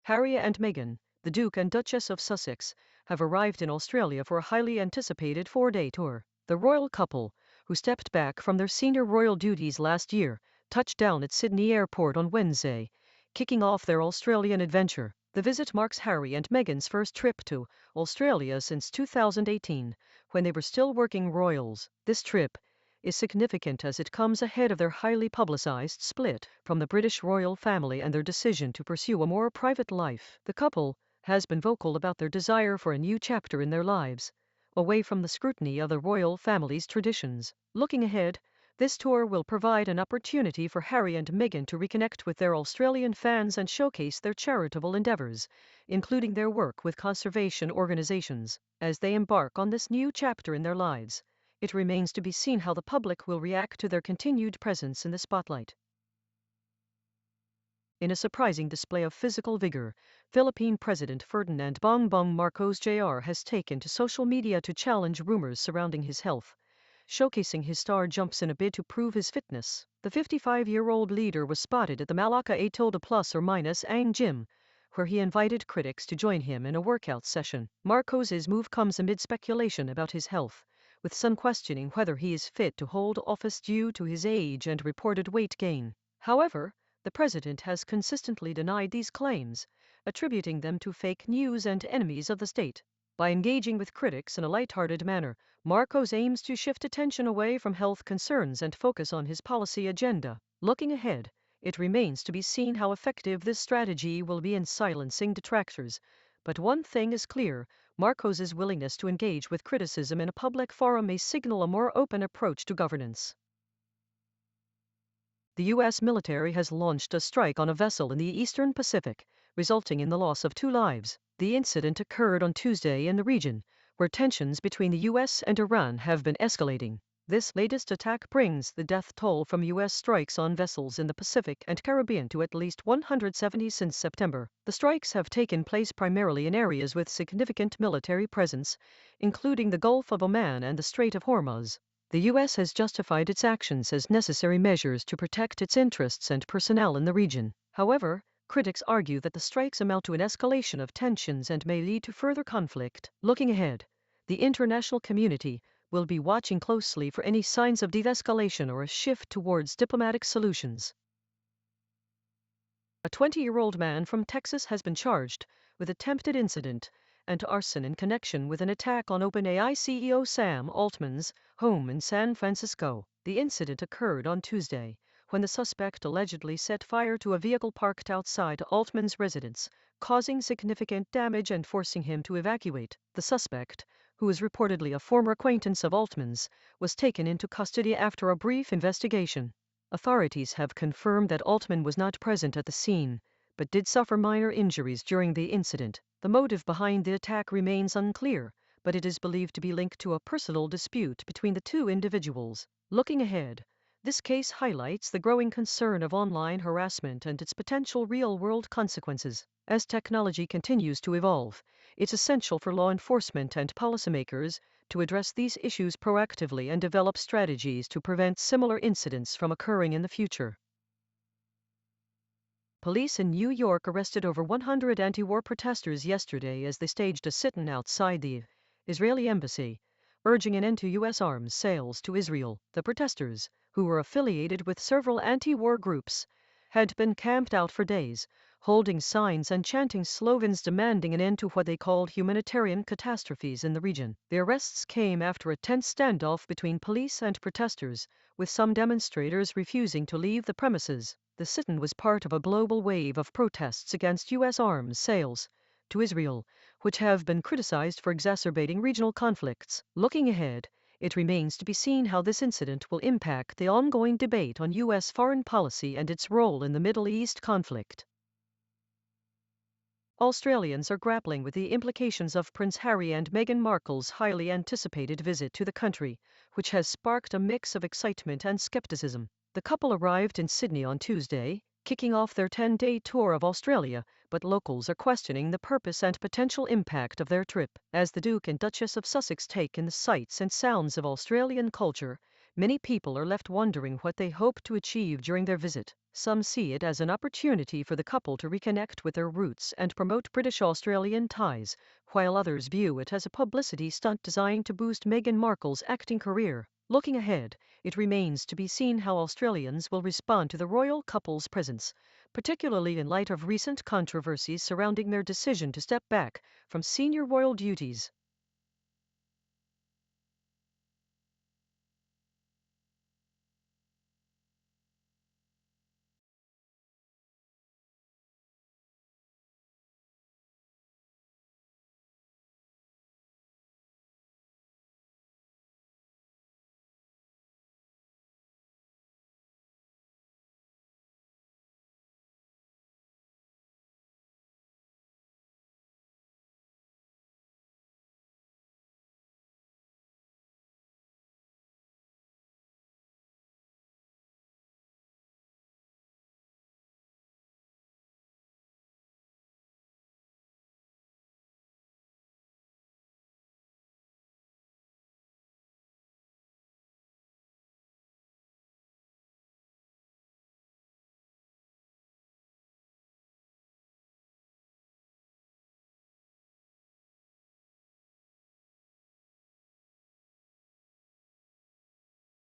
Harry and Meghan, the Duke and Duchess of Sussex, have arrived in Australia for a highly anticipated 4-day tour. The royal couple, who stepped back from their senior royal duties last year, touched down at Sydney Airport on Wednesday, kicking off their Australian adventure. The visit marks Harry and Meghan's first trip to Australia since 2018, when they were still working royals. This trip is significant as it comes ahead of their highly publicised split from the British royal family and their decision to pursue a more private life. The couple has been vocal about their desire for a new chapter in their lives, away from the scrutiny of the royal family's traditions. Looking ahead, this tour will provide an opportunity for Harry and Meghan to reconnect with their Australian fans and showcase their charitable endeavours, including their work with conservation organisations. As they embark on this new chapter in their lives, it remains to be seen how the public will react to their continued presence in the spotlight. In a surprising display of physical vigor, Philippine President Ferdinand Bongbong Marcos Jr. has taken to social media to challenge rumors surrounding his health, showcasing his star jumps in a bid to prove his fitness. The 55-year-old leader was spotted at the Malacca +ang gym, where he invited critics to join him in a workout session. Marcos's move comes amid speculation about his health, with some questioning whether he is fit to hold office due to his age and reported weight gain. However, the president has consistently denied these claims, attributing them to fake news and enemies of the state. By engaging with critics in a light-hearted manner, Marcos aims to shift attention away from health concerns and focus on his policy agenda. Looking ahead, it remains to be seen how effective this strategy will be in silencing detractors. But one thing is clear: Marcos's willingness to engage with criticism in a public forum may signal a more open approach to governance. The U.S. military has launched a strike on a vessel in the Eastern Pacific, resulting in the loss of 2 lives. The incident occurred on Tuesday in the region, where tensions between the U.S. and Iran have been escalating. This latest attack brings the death toll from U.S. strikes on vessels in the Pacific and Caribbean to at least 170 since September. The strikes have taken place primarily in areas with significant military presence, including the Gulf of Oman and the Strait of Hormuz. The U.S. has justified its actions as necessary measures to protect its interests and personnel in the region. However, critics argue that the strikes amount to an escalation of tensions and may lead to further conflict. Looking ahead, the international community will be watching closely for any signs of de-escalation or a shift towards diplomatic solutions. A 20-year-old man from Texas has been charged with attempted incident and arson in connection with an attack on OpenAI CEO Sam Altman's home in San Francisco. The incident occurred on Tuesday, when the suspect allegedly set fire to a vehicle parked outside Altman's residence, causing significant damage and forcing him to evacuate. The suspect, who is reportedly a former acquaintance of Altman's, was taken into custody after a brief investigation. Authorities have confirmed that Altman was not present at the scene, but did suffer minor injuries during the incident. The motive behind the attack remains unclear, but it is believed to be linked to a personal dispute between the 2 individuals. Looking ahead, this case highlights the growing concern of online harassment and its potential real-world consequences. As technology continues to evolve, it's essential for law enforcement and policymakers to address these issues proactively and develop strategies to prevent similar incidents from occurring in the future. Police in New York arrested over 100 anti-war protesters yesterday as they staged a sit-in outside the Israeli embassy, urging an end to U.S. arms sales to Israel. The protesters, who were affiliated with several anti-war groups, had been camped out for days, holding signs and chanting slogans demanding an end to what they called humanitarian catastrophes in the region. The arrests came after a tense standoff between police and protesters, with some demonstrators refusing to leave the premises. The sit-in was part of a global wave of protests against U.S. arms sales to Israel, which have been criticized for exacerbating regional conflicts. Looking ahead, it remains to be seen how this incident will impact the ongoing debate on U.S. foreign policy and its role in the Middle East conflict. Australians are grappling with the implications of Prince Harry and Meghan Markle's highly anticipated visit to the country, which has sparked a mix of excitement and skepticism. The couple arrived in Sydney on Tuesday, kicking off their 10-day tour of Australia, but locals are questioning the purpose and potential impact of their trip. As the Duke and Duchess of Sussex take in the sights and sounds of Australian culture, Many people are left wondering what they hope to achieve during their visit. Some see it as an opportunity for the couple to reconnect with their roots and promote British-Australian ties, while others view it as a publicity stunt designed to boost Meghan Markle's acting career. Looking ahead, it remains to be seen how Australians will respond to the royal couple's presence, particularly in light of recent controversies surrounding their decision to step back from senior royal duties.